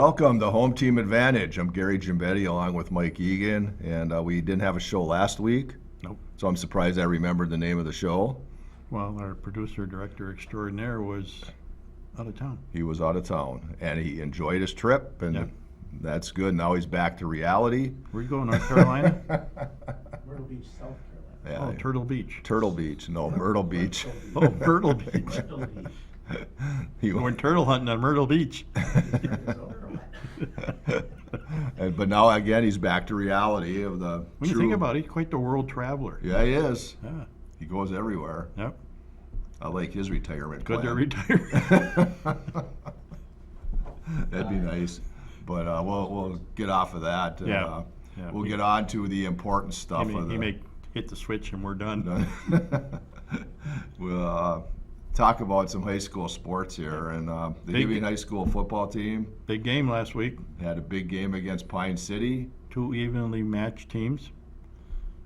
Welcome to Home Team Advantage. I'm Gary Gimbetti along with Mike Egan, and we didn't have a show last week, Nope. so I'm surprised I remembered the name of the show. Well, our producer, director extraordinaire was out of town. He was out of town, and he enjoyed his trip, and Yep. that's good. Now he's back to reality. Where you going, North Carolina? Myrtle Beach, South Carolina. Yeah, Oh, Turtle Beach. Turtle Beach, no, Myrtle Beach. Oh, Myrtle Beach. Myrtle Beach. He We're turtle hunting on Myrtle Beach. but now again, he's back to reality of the When you true. think about it, he's quite the world traveler. Yeah, he is. Yeah. He goes everywhere. Yep. I like his retirement Good to plan. retire. That'd be nice. But we'll get off of that. And, Yeah. Yeah. We'll get on to the important stuff. He may hit the switch and we're done. We'll talk about some high school sports here. And the Big- Hibbing High School football team Big game last week. had a big game against Pine City. 2 evenly matched teams.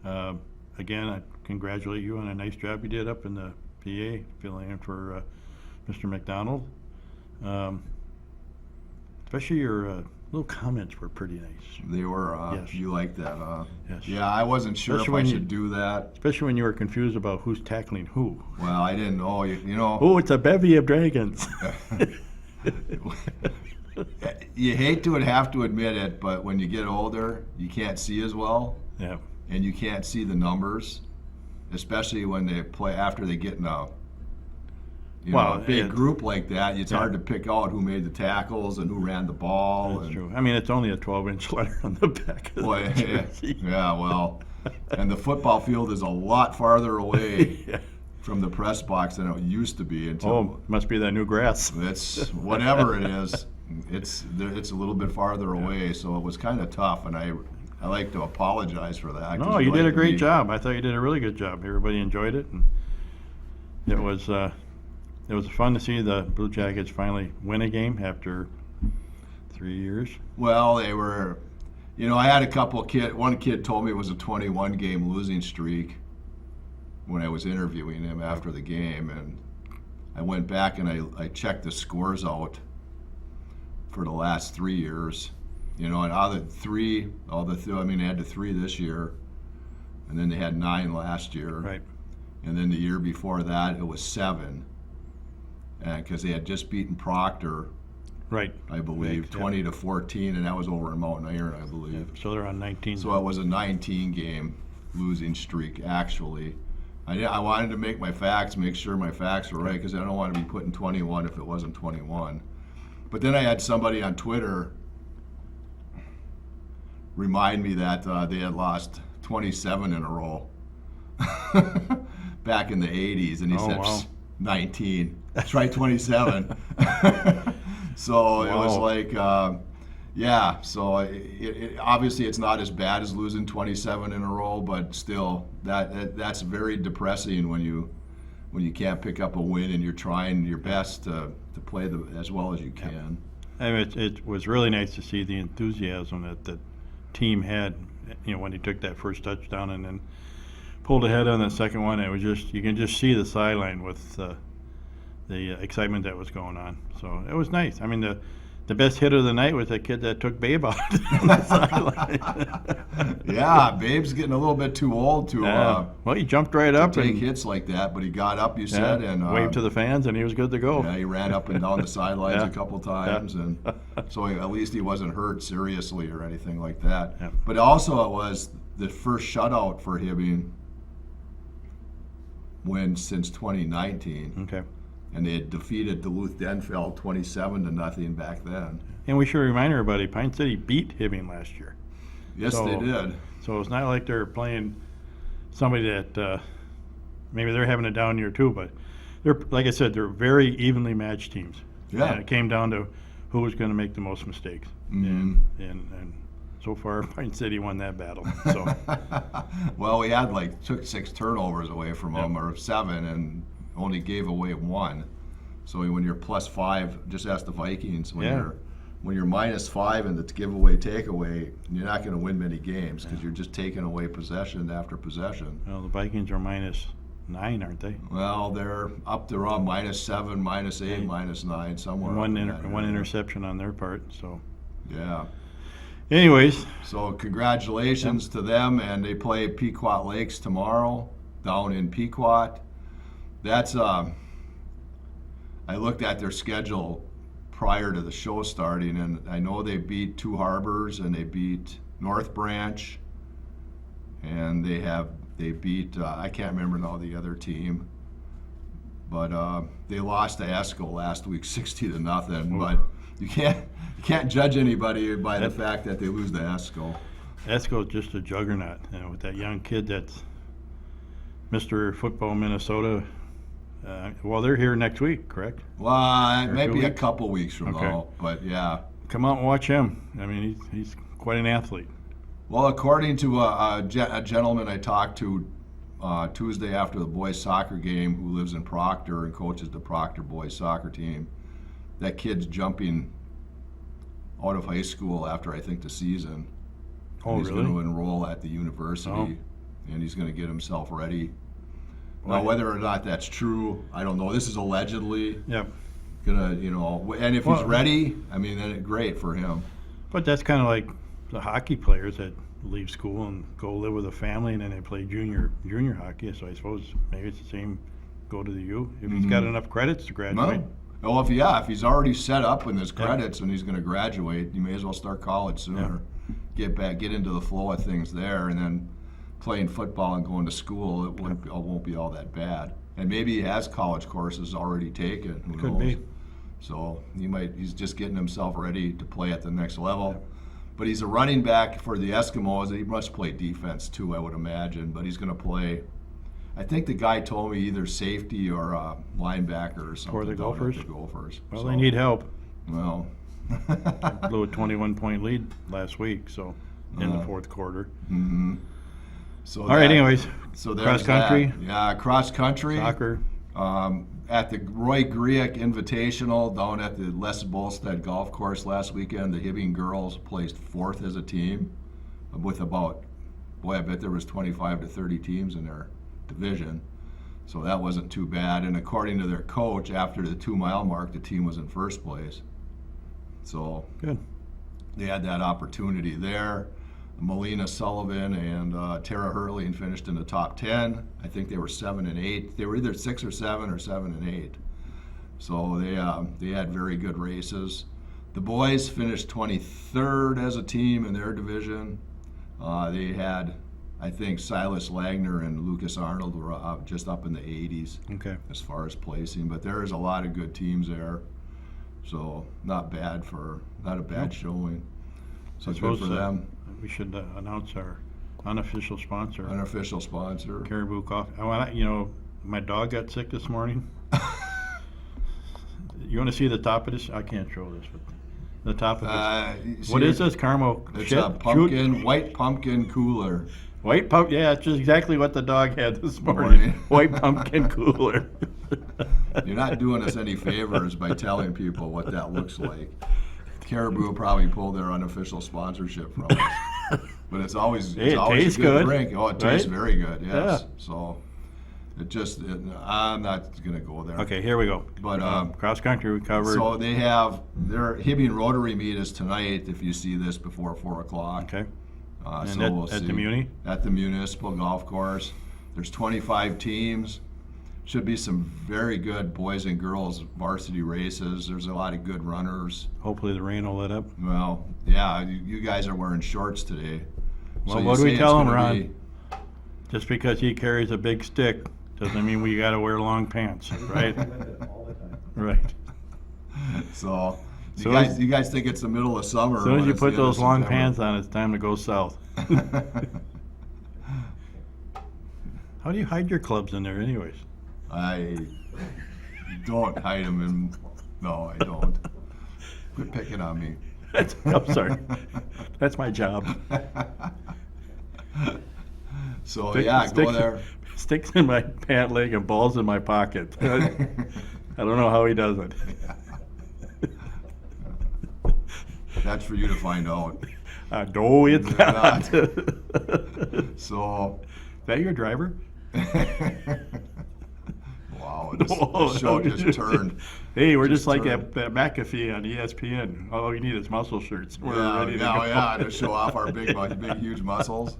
Again, I congratulate you on a nice job you did up in the PA, filling in for Mr. McDonald. Especially your little comments were pretty nice. They were, Yes. you like that, huh? Yes. Yeah, I wasn't sure Especially if I when should do that. Especially when you were confused about who's tackling who. Well, I didn't know. You know, Oh, it's a bevy of dragons. you hate to have to admit it, but when you get older, you can't see as well. Yeah. And you can't see the numbers, especially when they play after they get in a Well, a big it- grouh like that. It's Yeah. hard to pick out who made the tackles and who ran the ball. That's and, true. I mean, it's only a 12-inch letter on the back of Boy, the yeah, jersey. yeah, well, and the football field is a lot farther away Yeah. from the press box than it used to be. Until Oh, must be that new grass. it's whatever it is, it's a little bit farther away. So it was kind of tough, and I like to apologize for that. 'cause No, we you did like a to great be- job. I thought you did a really good job. Everybody enjoyed it, and it was fun to see the Blue Jackets finally win a game after 3 years. Well, they were, I had a couple one kid told me it was a 21 game losing streak when I was interviewing him after the game, and I went back and I checked the scores out for the last 3 years. And out of the three, they had the 3 this year, and then they had 9 last year. Right. And then the year before that, it was 7. And because they had just beaten Proctor, Right. I believe, Yeah. 20-14, and that was over in Mount Iron, I believe. So they're on 19. So it was a 19 game losing streak, actually. I wanted to make sure my facts were right, because I don't want to be putting 21 if it wasn't 21. But then I had somebody on Twitter remind me that they had lost 27 in a row back in the 80s, and he Oh, said, wow. "Psst, 19. Try 27. So it was Wow. like, yeah. So obviously it's not as bad as losing 27 in a row, but still, that's very depressing when you can't pick up a win and you're trying your best to play as well as you can. I mean, it was really nice to see the enthusiasm that the team had, when he took that first touchdown and then pulled ahead on the second one. It was you can just see the sideline with the excitement that was going on. So it was nice. I mean, the best hit of the night was that kid that took Babe out on the sideline. Yeah, Babe's getting a little bit too old to Well, he jumped right up take and hits like that, but he got up, you said, and waved to the fans, and he was good to go. yeah, he ran up and down the sidelines Yeah. a couple times, and so at least he wasn't hurt seriously or anything like that. Yeah. But also, it was the first shutout for Hibbing since 2019, Okay. and they had defeated Duluth Denfeld 27-0 back then. And we should remind everybody, Pine City beat Hibbing last year. Yes, So- they did. So it's not like they're playing somebody that maybe they're having a down year too, but they're, like I said, they're very evenly matched teams. Yeah. And it came down to who was going to make the most mistakes. Mhm. And so far, Pine City won that battle. So Well, we took 6 turnovers away from them, or 7, and only gave away 1. So when you're +5, just ask the Vikings. When you're -5 in the giveaway takeaway, you're not going to win many games because you're just taking away possession after possession. well, the Vikings are -9, aren't they? Well, they're up to around -7, -8, -9, somewhere. And one up in that one area. interception on their part. So Yeah. Anyways, So congratulations to them, and they play Pequot Lakes tomorrow down in Pequot. That's I looked at their schedule prior to the show starting, and I know they beat Two Harbors and they beat North Branch, and they beat I can't remember now the other team, but they lost to Esco last week 60-0. But you can't judge anybody by the fact that they lose to Esco. Esco's just a juggernaut, with that young kid that's Mr. Football Minnesota. Well, they're here next week, correct? Well, Or maybe 2 a weeks? couple weeks from Okay. now, but yeah. Come out and watch him. I mean, he's quite an athlete. Well, according to a gentleman I talked to Tuesday after the boys' soccer game, who lives in Proctor and coaches the Proctor boys' soccer team, that kid's jumping out of high school after I think the season. Oh, He's really? going to enroll at the university, Oh. and he's going to get himself ready. Well, Now, whether or not that's true, I don't know. This is allegedly Yep. gonna, and if he's Well- ready, I mean, then great for him. But that's kind of like the hockey players that leave school and go live with a family, and then they play junior hockey. So I suppose maybe it's the same. Go to the U if he's got enough credits to graduate. No. Well, if he's already set up in his credits and he's going to graduate, you may as well start college sooner. Get into the flow of things there, and then playing football and going to school, it won't be all that bad. And maybe he has college courses already taken. Who Could knows? be. So he's just getting himself ready to play at the next level. But he's a running back for the Eskimos. He must play defense too, I would imagine. But he's going to play. I think the guy told me either safety or linebacker or something. For the down at Gophers? The Gophers. Well, So, they need help. Well. Blew a 21-point lead last week, so in the fourth quarter. Mm-hmm. So All right. Anyways, So there's cross country, that. Yeah, cross country. soccer. At the Roy Griek Invitational down at the Les Bolstad Golf Course last weekend, the Hibbing girls placed fourth as a team with about, I bet there was 25 to 30 teams in their division. So that wasn't too bad. And according to their coach, after the 2-mile mark, the team was in first place. So Good. they had that opportunity there. Melina Sullivan and Tara Hurley finished in the top 10. I think they were 7 and 8. They were either 6 or 7 or 7 and 8. So they had very good races. The boys finished 23rd as a team in their division. They had, I think, Silas Lagner and Lucas Arnold were just up in the 80s Okay. as far as placing. But there's a lot of good teams there. So not a bad showing. So I it's good suppose for them. we should announce our unofficial sponsor, Unofficial sponsor. Caribou Coffee. My dog got sick this morning. You want to see the top of this? I can't show this, but the top of this. What is this, caramel? It's shit? a pumpkin, white pumpkin cooler. White pump. Yeah, it's just exactly what the dog had this morning. White pumpkin cooler. You're not doing us any favors by telling people what that looks like. Caribou will probably pull their unofficial sponsorship from us. But it's always, Hey, it always tastes a good good, drink. Oh, it tastes right? very good, yes. Yeah. So I'm not going to go there. Okay, here we go. But Cross country we covered. so they have their Hibbing Rotary meet is tonight, if you see this before 4 o'clock. Okay. And So at- we'll at see. the Muni? At the municipal golf course. There's 25 teams. Should be some very good boys and girls varsity races. There's a lot of good runners. Hopefully the rain will let up. Well, yeah, you guys are wearing shorts today. Well, you what do we say tell it's him, gonna Ron? be- Just because he carries a big stick doesn't mean we got to wear long pants, right? All the time. Right. So, So you guys think it's the middle of summer. As soon as when you it's put the end of those long September. pants on, it's time to go south. How do you hide your clubs in there, anyways? I don't hide them in. No, I don't. Quit picking on me. I'm sorry. That's my job. So Stick- yeah, go sticks- there. Sticks in my pant leg and balls in my pocket. I don't know how he does it. That's for you to find out. No, it's It's not. So, Is that your driver? wow. No, the show just turned. Hey, we're just like turned. at McAfee on ESPN. All you need is muscle shirts. We're ready to go. To show off our big, huge muscles.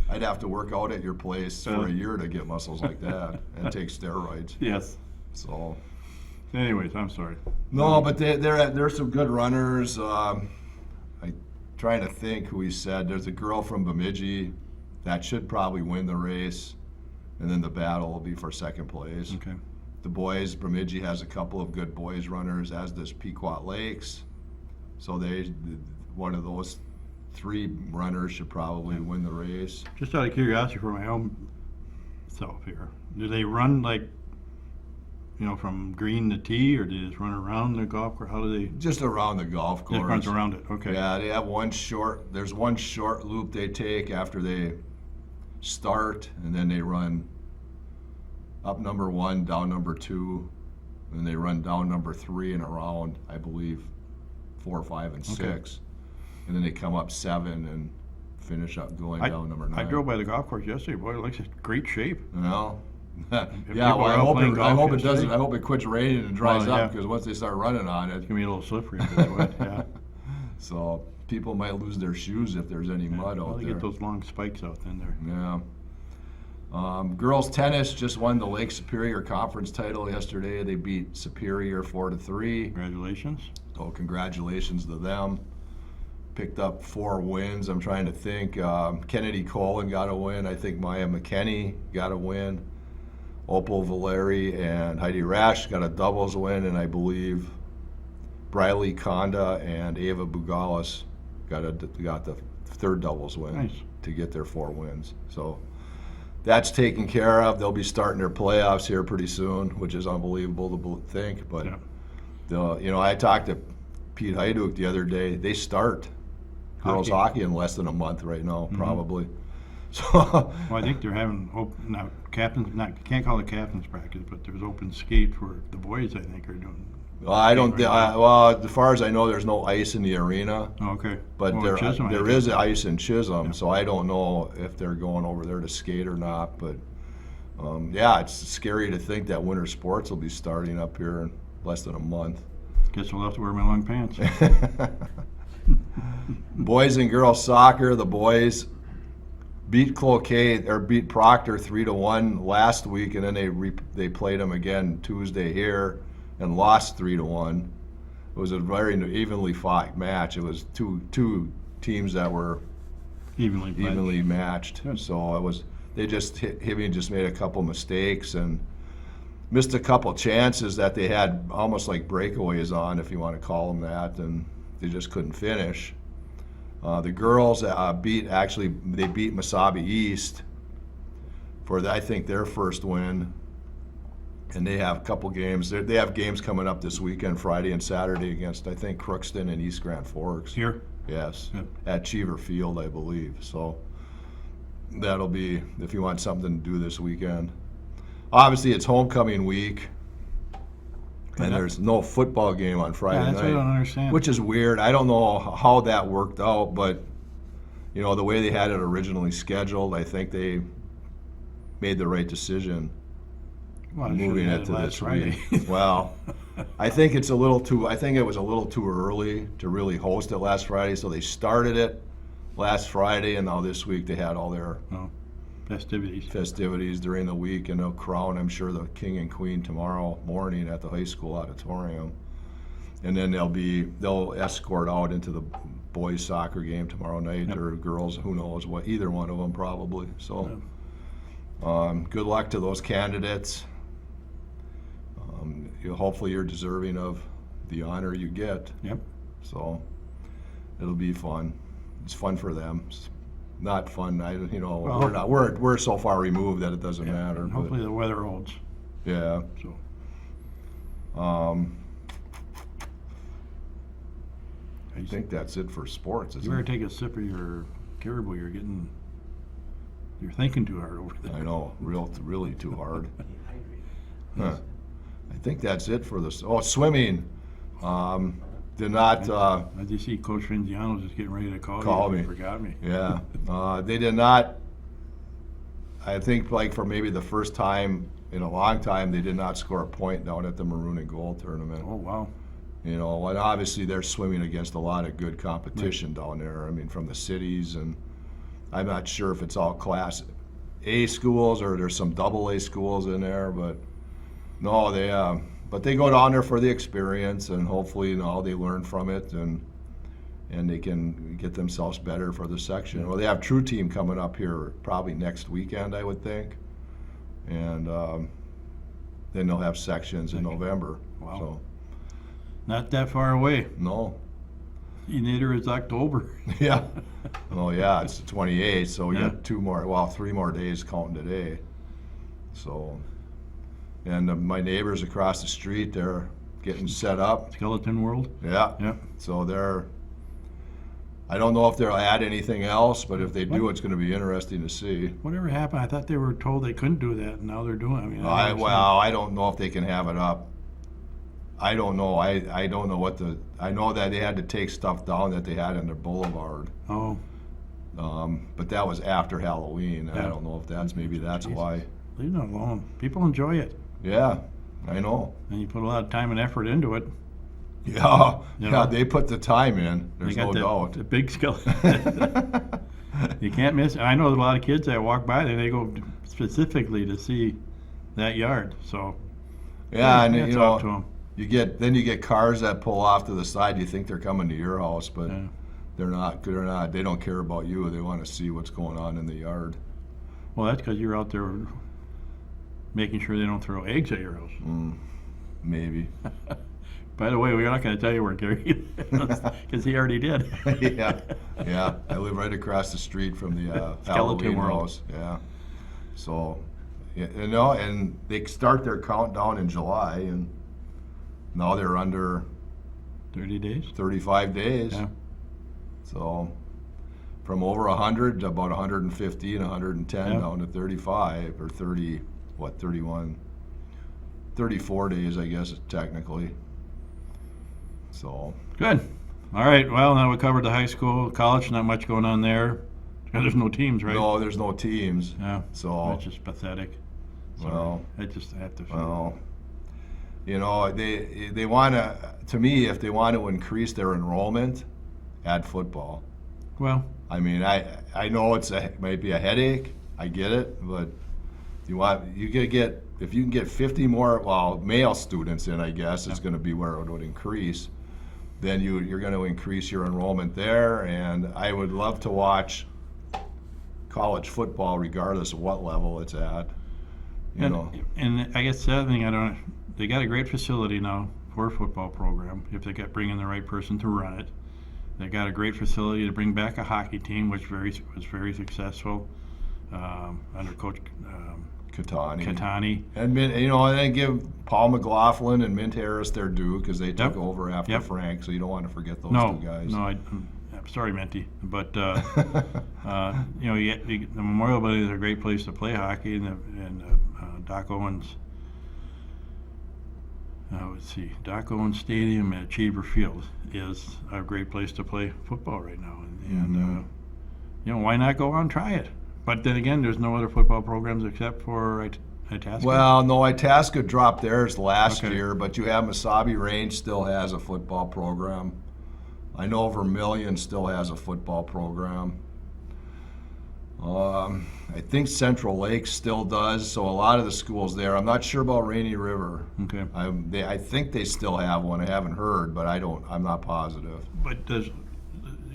I'd have to work out at your place for a year to get muscles like that and take steroids. Yes. So, Anyways, I'm sorry. no, but there's some good runners. I'm trying to think who he said. There's a girl from Bemidji that should probably win the race, and then the battle will be for second place. Okay. The boys, Bemidji has a couple of good boys runners, as does Pequot Lakes. So one of those three runners should probably win the race. Just out of curiosity for my own self here, do they run like, from green to tee, or do they just run around the golf course? How do they? Just around the golf course. Just runs around it. Okay. Yeah, they have there's one short loop they take after they start, and then they run up number 1, down number 2, and then they run down number 3 and around, I believe, 4, 5, and 6. Okay. And then they come up 7 and finish up going down number 9. I drove by the golf course yesterday. Boy, it looks in great shape. Well, yeah, people well, are out playing I golf hope it yesterday. doesn't. I hope it quits raining and dries Well, yeah. up, because once they start running on it, It's gonna be a little slippery if it's wet. Yeah. so people might lose their shoes if there's any mud Well, out they there. get those long spikes out in there. Yeah. Girls tennis just won the Lake Superior Conference title yesterday. They beat Superior 4-3. Congratulations. So congratulations to them. Picked up 4 wins. I'm trying to think. Kennedy Colin got a win. I think Maya McKenney got a win. Opal Valeri and Heidi Rash got a doubles win, and I believe Briley Konda and Ava Bugalis got the third doubles win Nice. to get their 4 wins. So that's taken care of. They'll be starting their playoffs here pretty soon, which is unbelievable to think. But Yeah. I talked to Pete Heiduk the other day. They start girls hockey in less than a month right now, probably. So Well, I think they're having can't call it captain's practice, but there's open skate for the boys. I think are doing. I don't. Well, as far as I know, there's no ice in the arena, Oh, okay. but Well, there Chisholm, I there think. is ice in Chisholm. Yeah. So I don't know if they're going over there to skate or not. But yeah, it's scary to think that winter sports will be starting up here in less than a month. Guess we'll have to wear my long pants. Boys and girls soccer. The boys beat beat Proctor 3-1 last week, and then they played them again Tuesday here and lost 3-1. It was a very evenly fought match. It was two teams that were Evenly matched. Good. So it was Hibbing just made a couple mistakes and missed a couple chances that they had almost like breakaways on, if you want to call them that, and they just couldn't finish. The girls beat Mesabi East for I think their first win, and they have a couple games. They have games coming up this weekend, Friday and Saturday, against I think Crookston and East Grand Forks. Here. Yes, Yep. at Cheever Field, I believe. So that'll be if you want something to do this weekend. Obviously, it's homecoming week, and there's no football game on Friday Yeah, that's what I don't night, understand. which is weird. I don't know how that worked out, but the way they had it originally scheduled, I think they made the right decision Well, I should've moving had it to last this Friday. week. Well, I think it was a little too early to really host it last Friday, so they started it last Friday, and now this week they had all their Oh, festivities. festivities during the week, and they'll crown, I'm sure, the king and queen tomorrow morning at the high school auditorium. And then they'll escort out into the boys soccer game tomorrow night, Yep. or girls, who knows what, either one of them probably. So good luck to those candidates. Hopefully you're deserving of the honor you get. Yep. So it'll be fun. It's fun for them. It's not fun. Well, We're so far removed that it doesn't matter. And but, hopefully the weather holds. yeah. So I think that's it for sports. you Isn't better it? take a sip of your caribou. You're thinking too hard over there. I know, really too hard. Dehydrated. Huh. I think that's it for this. Oh, swimming. Did not. As you see, Coach Finziano's just getting ready to call Call you. me. He forgot me. Yeah, they did not. I think like for maybe the first time in a long time, they did not score a point down at the Maroon and Gold tournament. Oh, wow. You know, and obviously they're swimming against a lot of good competition down there. I mean, from the cities, and I'm not sure if it's all Class A schools or there's some Double A schools in there, but no, but they go down there for the experience, and hopefully, you know, they learn from it, and they can get themselves better for the section. Well, they have True Team coming up here probably next weekend, I would think, and then they'll have sections in November. Wow. So, Not that far away. no. Neither is October. Yeah. Oh, yeah, it's the 28th, so we Yeah. got 3 more days counting today. So, and my neighbors across the street, they're getting set up. Skeleton World. Yeah. Yeah. So I don't know if they'll add anything else, but if they do, What? it's gonna be interesting to see. Whatever happened? I thought they were told they couldn't do that, and now they're doing it. I mean, don't understand. Well, I don't know if they can have it up. I don't know. I don't know I know that they had to take stuff down that they had in their boulevard. Oh, But that was after Halloween. I Yeah. don't know if that's Jesus. why. leave it alone. People enjoy it, Yeah, I know. and you put a lot of time and effort into it. Yeah, You yeah, know? they put the time in. They There's got no the doubt. big skeleton. You can't miss it. I know a lot of kids that walk by there, they go specifically to see that yard. So Yeah, and hats you off to know, 'em. you get cars that pull off to the side. You think they're coming to your house, but Yeah. they're not. They're not. They don't care about you. They want to see what's going on in the yard. Well, that's because you're out there making sure they don't throw eggs at your house. Maybe. By the way, we're not going to tell you where Gary lives because he already did. Yeah, yeah. I live right across the street from the Skeleton Halloween World. house. Yeah. So, yeah, you know, and they start their countdown in July, and now they're under 30 days. 35 days. Yeah. So, from over 100 to about 115, 110 Yeah. down to 35 or 31, 34 days, I guess technically. So, Good. All right. Well, now we covered the high school, college. Not much going on there. There's no teams, right? no, there's no teams. Yeah. So, That's just pathetic. Sorry. well, I just have to. well, you know, they want to me, if they want to increase their enrollment, add football. Well, I mean, I know it might be a headache. I get it, but you could get, if you can get 50 more, male students in, I guess, it's going to be where it would increase. Then you're going to increase your enrollment there, and I would love to watch college football regardless of what level it's at. You know, and I guess the other thing they got a great facility now for a football program if they bring in the right person to run it. They got a great facility to bring back a hockey team, which was very successful under Coach Katani. Catani. And then give Paul McLaughlin and Mint Harris their due because they took Yep. over after Yep. Frank. So you don't want to forget those No, two guys. no, I'm sorry, Menti, but the Memorial Building is a great place to play hockey, and Doc Owens. Let's see, Doc Owens Stadium at Cheever Field is a great place to play football right now, and why not go out and try it? But then again, there's no other football programs except for Itasca. Well, no, Itasca dropped theirs last Okay. year, but you have Mesabi Range still has a football program. I know Vermilion still has a football program. I think Central Lakes still does, so a lot of the schools there. I'm not sure about Rainy River. Okay, I think they still have one. I haven't heard, but I'm not positive. but does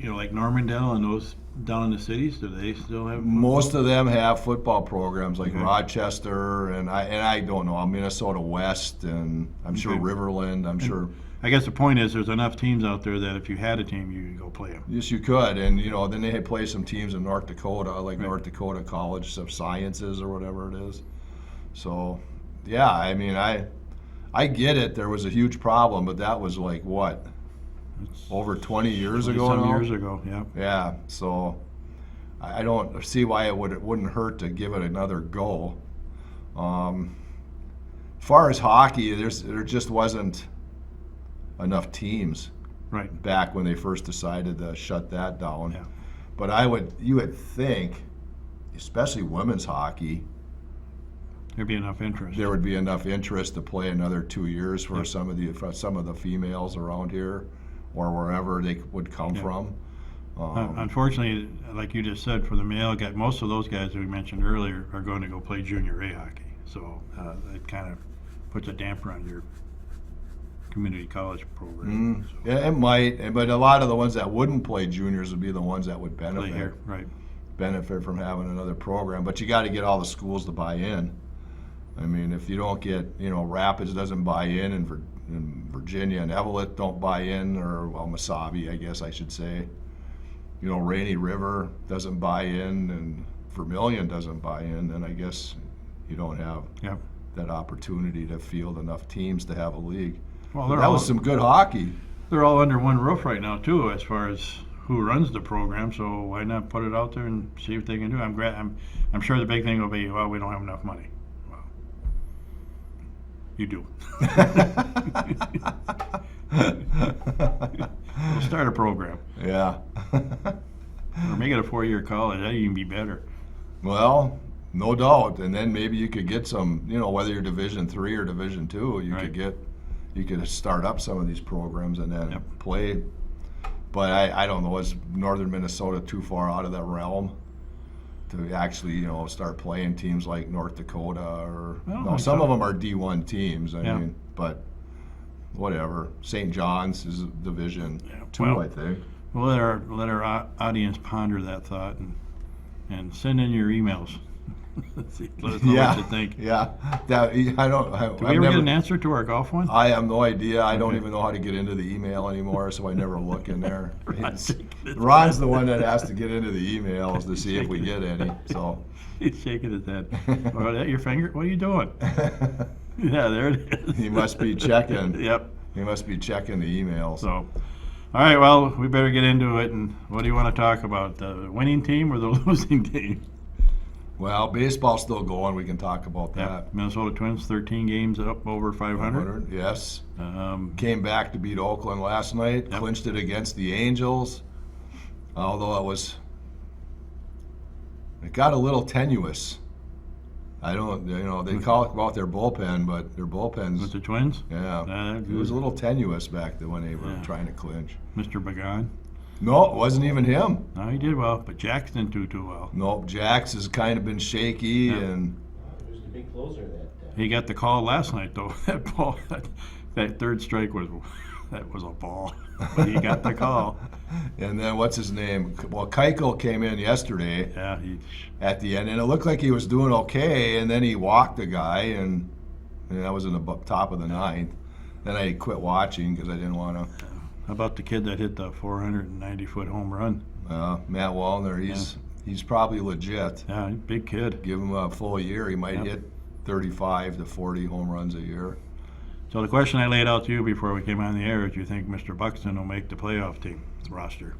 like Normandale and those down in the cities, do they still have? Most of them have football programs, like Okay. Rochester, and I don't know, Minnesota West, and I'm sure Okay. Riverland. I'm sure. I guess the point is, there's enough teams out there that if you had a team, you could go play them. Yes, you could, and then they play some teams in North Dakota, like Right. North Dakota College of Sciences or whatever it is. So, yeah, I mean, I get it. There was a huge problem, but that was like what, It's over 20 years ago some now? years ago, yeah. Yeah, so I don't see why it wouldn't hurt to give it another go. As far as hockey, there just wasn't enough teams Right. back when they first decided to shut that down. Yeah. But you would think especially women's hockey, There'd be enough interest. there would be enough interest to play another 2 years for Yep. for some of the females around here, or wherever they would come Yep. from. Unfortunately, like you just said, for the male guy, most of those guys that we mentioned earlier are going to go play junior A hockey. So it kind of puts a damper on your community college program. So Yeah, it might, but a lot of the ones that wouldn't play juniors would be the ones that would play benefit. here, right? benefit from having another program, but you got to get all the schools to buy in. I mean, if you don't get, Rapids doesn't buy in, and Virginia and Evelyn don't buy in, or well, Mesabi, I guess I should say. Rainy River doesn't buy in, and Vermilion doesn't buy in, then I guess you don't have Yep. that opportunity to field enough teams to have a league. Well, That was some good hockey. they're all under one roof right now too, as far as who runs the program. So why not put it out there and see what they can do? I'm sure the big thing will be, well, we don't have enough money. Well, you do. We'll start a program Yeah. or make it a 4-year college. That'd even be better. Well, no doubt, and then maybe you could get some, whether you're Division III or Division II, Right. you could start up some of these programs and then Yep. play. But I don't know, is northern Minnesota too far out of that realm to actually, start playing teams like North Dakota or I don't no, think some so. of them are D1 teams. I Yeah. mean, but whatever. St. John's is Division Yeah, II, well, I think. We'll let our audience ponder that thought and send in your emails. Let us know what you think. Yeah. That I don't. Do we ever get an answer to our golf one? I have no idea. I don't Okay. even know how to get into the email anymore, so I never look in there. Ron's Ron's the one that has to get into the emails to see if we get any. So. He's shaking his head. Oh, that your finger? What are you doing? Yeah, there it is. He must be checking. Yep. He must be checking the emails. So, all right. Well, we better get into it. And what do you want to talk about? The winning team or the losing team? Well, baseball's still going. We can talk about Yeah. that. Minnesota Twins, 13 games up over 500. Yes. Um, Came back to beat Oakland last night. Yep. Clinched it against the Angels. Although it got a little tenuous. I don't, they call it about their bullpen, but their with bullpen's, the Twins, yeah, it was a little tenuous back then when they were Yeah. trying to clinch. Mr. Bagan. No, it wasn't even him. No, he did well, but Jax didn't do too well. Nope, Jax has kind of been shaky, Yeah. and It was the big closer that. He got the call last night, though. That ball, that third strike was a ball, but he got the call. then what's his name? Well, Keuchel came in yesterday Yeah, at the end, and it looked like he was doing okay, and then he walked the guy, and that was in the top of the ninth. Then I quit watching because I didn't want to. How about the kid that hit the 490-foot home run? Matt Wallner, he's probably legit. Yeah, big kid. Give him a full year, he might Yep. hit 35 to 40 home runs a year. So the question I laid out to you before we came on the air is, do you think Mr. Buxton will make the playoff team roster?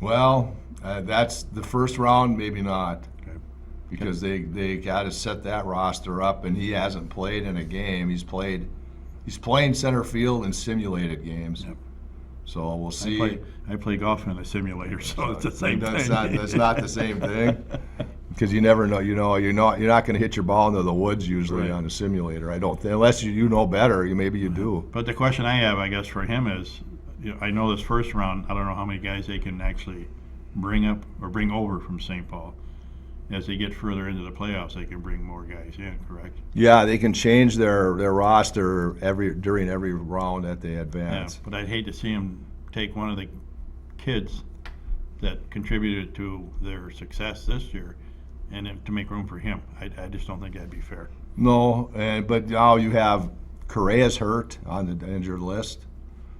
Well, that's the first round, maybe not, Okay. because they got to set that roster up, and he hasn't played in a game. He's playing center field in simulated games. Yep. So we'll see. I play golf in a simulator, so it's the same That's thing. That's not the same thing. Because you never know. You're not going to hit your ball into the woods usually Right. on a simulator. I don't think, unless you know better. Maybe you do. But the question I have, I guess, for him is, I know this first round, I don't know how many guys they can actually bring up or bring over from St. Paul. As they get further into the playoffs, they can bring more guys in, correct? Yeah, they can change their roster during every round that they Yeah, advance. but I'd hate to see them take one of the kids that contributed to their success this year and then to make room for him. I just don't think that'd be fair. No, but now you have Correa's hurt on the injured list.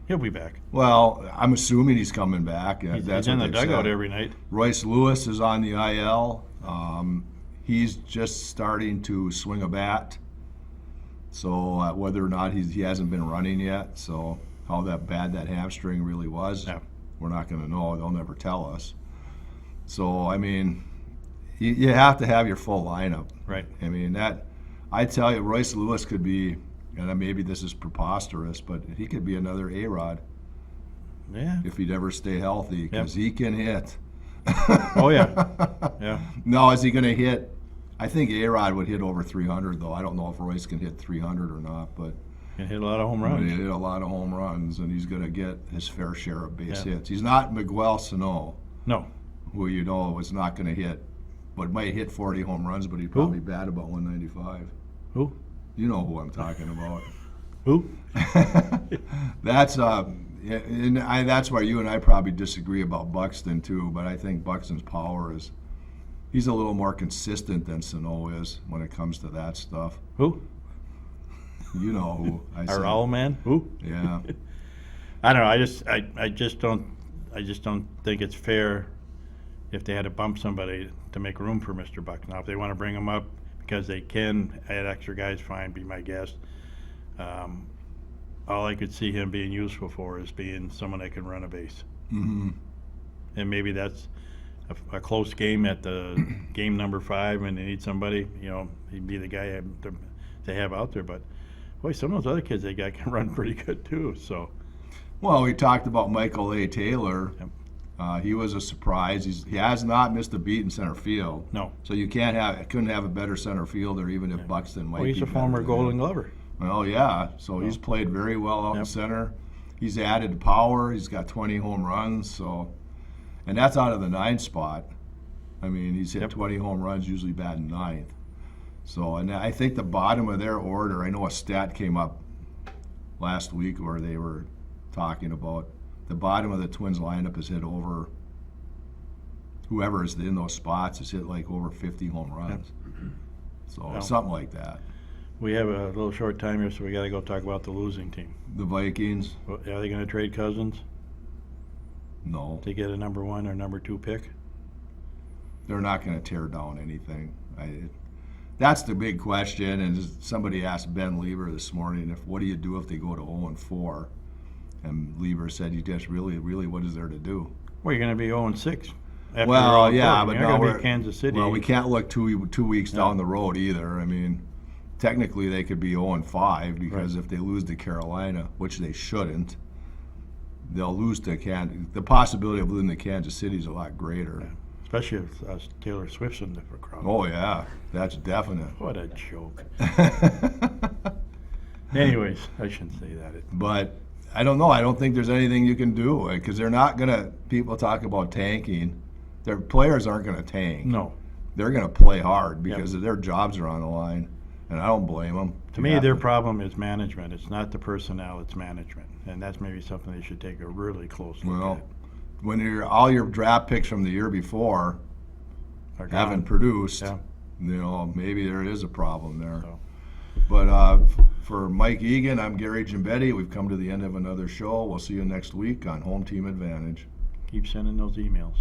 He'll be back. Well, I'm assuming he's coming back. He's That's in what the they've dugout said. every night. Royce Lewis is on the IL. He's just starting to swing a bat. So whether or not he hasn't been running yet, so how bad that hamstring really was, Yeah. we're not going to know. They'll never tell us. So, I mean, you have to have your full lineup. Right. I mean, I tell you, Royce Lewis could be, and maybe this is preposterous, but he could be another A-Rod Yeah. if he'd ever stay healthy, because he can hit. Oh, yeah. Yeah. No, is he going to hit? I think A-Rod would hit over 300, though. I don't know if Royce can hit 300 or not, but Can hit a lot of home he runs. hit a lot of home runs, and he's going to get his fair share of base Yeah. hits. He's not Miguel Sano, No. who you know is not going to hit, but might hit 40 home runs, but he'd probably bat about 195. Who? You know who I'm talking about. Who? That's that's why you and I probably disagree about Buxton too. But I think Buxton's power is he's a little more consistent than Sano is when it comes to that stuff. Who? You know who I Our said. owl man? Who? Yeah, I don't know. I just don't think it's fair if they had to bump somebody to make room for Mr. Buck. Now, if they want to bring him up because they can add extra guys, fine, be my guest. All I could see him being useful for is being someone that can run a base. hmm And maybe that's a close game at the game number 5 and they need somebody, he'd be the guy they have out there. But, boy, some of those other kids they got can run pretty good too, so. Well, we talked about Michael A. Taylor. Yep. He was a surprise. He has not missed a beat in center field. No. So you couldn't have a better center fielder, even if Buxton might Well, he's be a better former than Golden him. Glover. Well, yeah. So he's played very well out in Yep. center. He's added power. He's got 20 home runs. So, and that's out of the 9 spot. I mean, he's hit Yep. 20 home runs, usually batting 9th. So, and I think the bottom of their order. I know a stat came up last week where they were talking about the bottom of the Twins lineup has hit over. Whoever is in those spots has hit like over 50 home runs. So Well. something like that. We have a little short time here, so we got to go talk about the losing team. The Vikings, Are they going to trade Cousins no, to get a number 1 or number 2 pick? they're not going to tear down anything. That's the big question. And somebody asked Ben Lieber this morning, what do you do if they go to 0-4? And Lieber said, "You just really, what is there to do?" Well, you're going to be 0-6. After Well, all yeah, four. but You're now not we're gonna be Kansas City. Well, we can't look two weeks down the road either. I mean, technically they could be 0-5 because if they lose to Carolina, which they shouldn't, they'll lose to the possibility of losing to Kansas City is a lot greater. Yeah. Especially if Taylor Swift's in the crowd. Oh yeah, that's definite. What a joke. Anyways, I shouldn't say that. But I don't know. I don't think there's anything you can do because they're not gonna. People talk about tanking. Their players aren't gonna tank. No. They're gonna play hard because their jobs are on the line, and I don't blame them. To me, their problem is management. It's not the personnel, it's management. And that's maybe something they should take a really close look Well, when all your draft picks from the year before at. Are haven't gone. produced, Yeah. maybe there is a problem there. So. But for Mike Egan, I'm Gary Gimbetti. We've come to the end of another show. We'll see you next week on Home Team Advantage. Keep sending those emails.